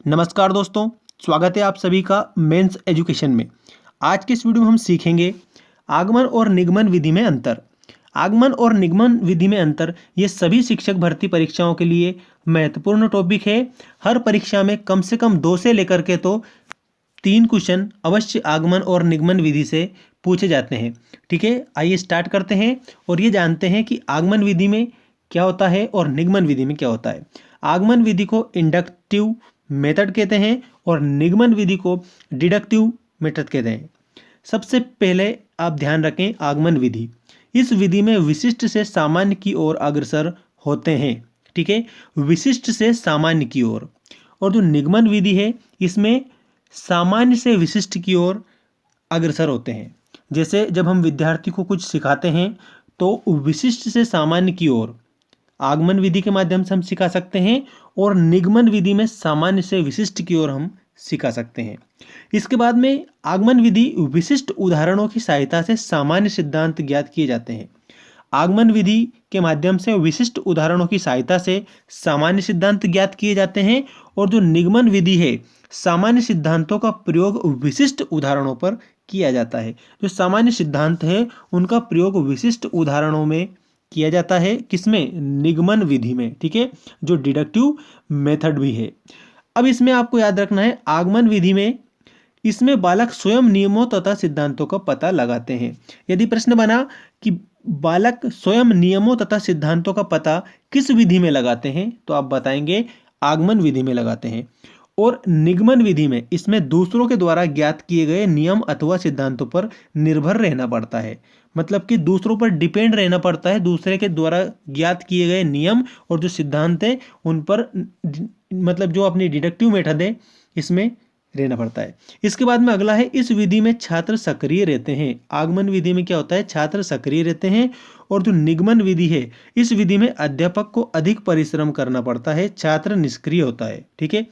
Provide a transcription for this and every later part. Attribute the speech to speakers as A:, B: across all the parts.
A: नमस्कार दोस्तों, स्वागत है आप सभी का मेंस एजुकेशन में। आज के इस वीडियो में हम सीखेंगे आगमन और निगमन विधि में अंतर। आगमन और निगमन विधि में अंतर ये सभी शिक्षक भर्ती परीक्षाओं के लिए महत्वपूर्ण टॉपिक है। हर परीक्षा में कम से कम 2 से लेकर के तो 3 क्वेश्चन अवश्य आगमन और निगमन विधि से पूछे जाते हैं। ठीक है, आइए स्टार्ट करते हैं और ये जानते हैं कि आगमन विधि में क्या होता है और निगमन विधि में क्या होता है। आगमन विधि को इंडक्टिव मेथड कहते हैं और निगमन विधि को डिडक्टिव मेथड कहते हैं। सबसे पहले आप ध्यान रखें आगमन विधि। इस विधि में विशिष्ट से सामान्य की ओर अग्रसर होते हैं। ठीक है, विशिष्ट से सामान्य की ओर। और जो निगमन विधि है इसमें सामान्य से विशिष्ट की ओर अग्रसर होते हैं। जैसे जब हम विद्यार्थी को कुछ सिखाते हैं तो विशिष्ट से सामान्य की ओर आगमन विधि के माध्यम से हम सिखा सकते हैं और निगमन विधि में सामान्य से विशिष्ट की ओर हम सिखा सकते हैं। इसके बाद में आगमन विधि विशिष्ट उदाहरणों की सहायता से सामान्य सिद्धांत ज्ञात किए जाते हैं। आगमन विधि के माध्यम से विशिष्ट उदाहरणों की सहायता से सामान्य सिद्धांत ज्ञात किए जाते हैं और जो निगमन विधि है सामान्य सिद्धांतों का प्रयोग विशिष्ट उदाहरणों पर किया जाता है। जो सामान्य सिद्धांत है उनका प्रयोग विशिष्ट उदाहरणों में किया जाता है। किसमें? निगमन विधि में। ठीक है, जो डिडक्टिव मेथड भी है। अब इसमें आपको याद रखना है आगमन विधि में इसमें बालक स्वयं नियमों तथा सिद्धांतों का पता लगाते हैं। यदि प्रश्न बना कि बालक स्वयं नियमों तथा सिद्धांतों का पता किस विधि में लगाते हैं तो आप बताएंगे आगमन विधि में लगाते हैं। और निगमन विधि में इसमें दूसरों के द्वारा ज्ञात किए गए नियम अथवा सिद्धांतों पर निर्भर रहना पड़ता है। मतलब कि दूसरों पर डिपेंड रहना पड़ता है, दूसरे के द्वारा ज्ञात किए गए नियम और जो सिद्धांत है उन पर मतलब जो अपनी डिडक्टिव मेथड है इसमें रहना पड़ता है। इसके बाद में अगला है इस विधि में छात्र सक्रिय रहते हैं। आगमन विधि में क्या होता है? छात्र सक्रिय रहते हैं। और जो निगमन विधि है इस विधि में अध्यापक को अधिक परिश्रम करना पड़ता है, छात्र निष्क्रिय होता है। ठीक है,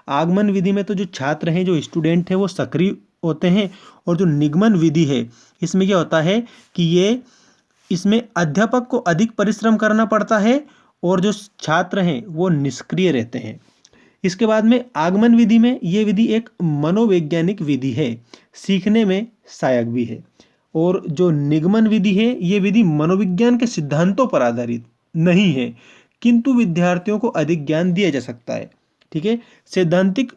A: आगमन विधि में तो जो छात्र हैं जो स्टूडेंट हैं वो सक्रिय होते हैं और जो निगमन विधि है इसमें क्या होता है कि ये इसमें अध्यापक को अधिक परिश्रम करना पड़ता है और जो छात्र हैं वो निष्क्रिय रहते हैं। इसके बाद में आगमन विधि में ये विधि एक मनोवैज्ञानिक विधि है, सीखने में सहायक भी है। और जो निगमन विधि है ये विधि मनोविज्ञान के सिद्धांतों पर आधारित नहीं है, किंतु विद्यार्थियों को अधिक ज्ञान दिया जा सकता है। ठीक है, सैद्धांतिक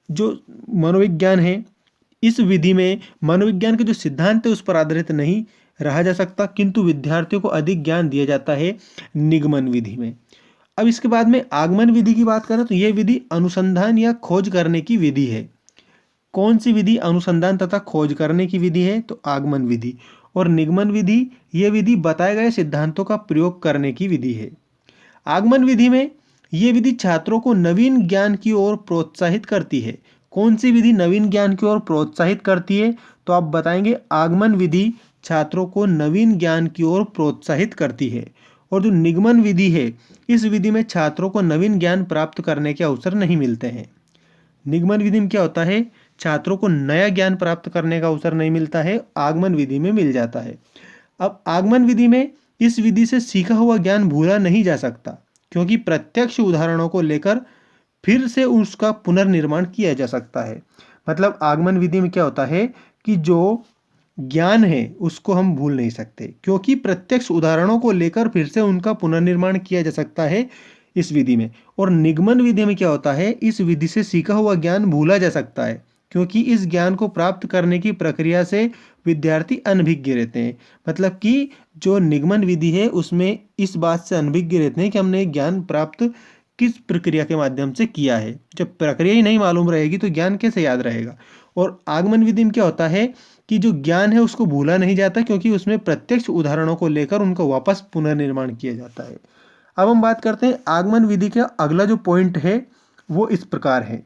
A: जो मनोविज्ञान है इस विधि में मनोविज्ञान के जो सिद्धांत है उस पर आधारित नहीं रहा जा सकता, किंतु विद्यार्थियों को अधिक ज्ञान दिया जाता है निगमन विधि में। अब इसके बाद में आगमन विधि की बात करें तो यह विधि अनुसंधान या खोज करने की विधि है। कौन सी विधि अनुसंधान तथा खोज करने की विधि है? तो आगमन विधि। और निगमन विधि यह विधि बताए गए सिद्धांतों का प्रयोग करने की विधि है। आगमन विधि में यह विधि छात्रों को नवीन ज्ञान की ओर प्रोत्साहित करती है। कौन सी विधि नवीन ज्ञान की ओर प्रोत्साहित करती है? तो आप बताएंगे आगमन विधि छात्रों को नवीन ज्ञान की ओर प्रोत्साहित करती है। और जो निगमन विधि है इस विधि में छात्रों को नवीन ज्ञान प्राप्त करने के अवसर नहीं मिलते हैं। निगमन विधि में क्या होता है? छात्रों को नया ज्ञान प्राप्त करने का अवसर नहीं मिलता है, आगमन विधि में मिल जाता है। अब आगमन विधि में इस विधि से सीखा हुआ ज्ञान भूला नहीं जा सकता, क्योंकि प्रत्यक्ष उदाहरणों को लेकर फिर से उसका पुनर्निर्माण किया जा सकता है। मतलब आगमन विधि में क्या होता है कि जो ज्ञान है उसको हम भूल नहीं सकते, क्योंकि प्रत्यक्ष उदाहरणों को लेकर फिर से उनका पुनर्निर्माण किया जा सकता है इस विधि में। और निगमन विधि में क्या होता है? इस विधि से सीखा हुआ ज्ञान भूला जा सकता है, क्योंकि इस ज्ञान को प्राप्त करने की प्रक्रिया से विद्यार्थी अनभिज्ञ रहते हैं। मतलब कि जो निगमन विधि है उसमें इस बात से अनभिज्ञ रहते हैं कि हमने ज्ञान प्राप्त किस प्रक्रिया के माध्यम से किया है। जब प्रक्रिया ही नहीं मालूम रहेगी तो ज्ञान कैसे याद रहेगा। और आगमन विधि में क्या होता है कि जो ज्ञान है उसको भूला नहीं जाता, क्योंकि उसमें प्रत्यक्ष उदाहरणों को लेकर उनको वापस पुनर्निर्माण किया जाता है। अब हम बात करते हैं आगमन विधि का अगला जो पॉइंट है वो इस प्रकार है।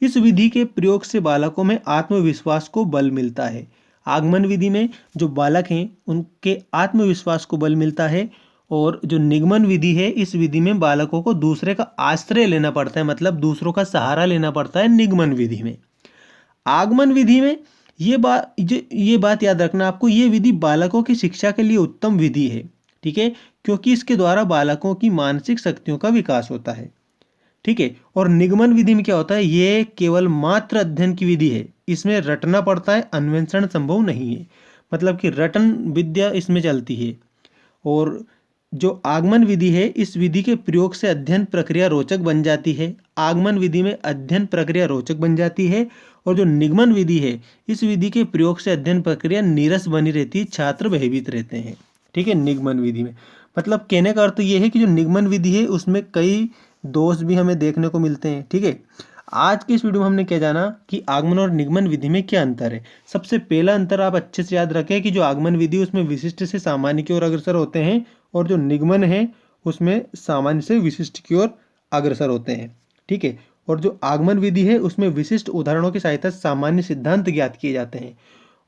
A: इस विधि के प्रयोग से बालकों में आत्मविश्वास को बल मिलता है। आगमन विधि में जो बालक हैं उनके आत्मविश्वास को बल मिलता है। और जो निगमन विधि है इस विधि में बालकों को दूसरे का आश्रय लेना पड़ता है, मतलब दूसरों का सहारा लेना पड़ता है निगमन विधि में। आगमन विधि में ये बात याद रखना आपको, ये विधि बालकों की शिक्षा के लिए उत्तम विधि है। ठीक है, क्योंकि इसके द्वारा बालकों की मानसिक शक्तियों का विकास होता है। ठीक है। और निगमन विधि में क्या होता है, ये केवल मात्र अध्ययन की विधि है, इसमें रटना पड़ता है, अन्वेषण संभव नहीं है। मतलब कि रटन विद्या इसमें चलती है। और जो आगमन विधि है, इस विधि के प्रयोग से अध्ययन प्रक्रिया रोचक बन जाती है। आगमन विधि में अध्ययन प्रक्रिया रोचक बन जाती है। और जो निगमन विधि है, इस विधि के प्रयोग से अध्ययन प्रक्रिया नीरस बनी रहती है, छात्र भयभीत रहते हैं। ठीक है, निगमन विधि में मतलब कहने का अर्थ ये है कि जो निगमन विधि है उसमें कई दोष भी हमें देखने को मिलते हैं। ठीक है, आज की इस वीडियो में हमने क्या जाना कि आगमन और निगमन विधि में क्या अंतर है। सबसे पहला अंतर आप अच्छे से याद रखें कि जो आगमन विधि उसमें विशिष्ट से सामान्य की ओर अग्रसर होते हैं, और जो निगमन है उसमें सामान्य से विशिष्ट की ओर अग्रसर होते हैं। ठीक है, और जो आगमन विधि है उसमें विशिष्ट उदाहरणों की सहायता से सामान्य सिद्धांत ज्ञात किए जाते हैं,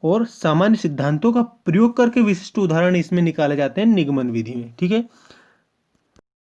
A: और सामान्य सिद्धांतों का प्रयोग करके विशिष्ट उदाहरण इसमें निकाले जाते हैं निगमन विधि में। ठीक है,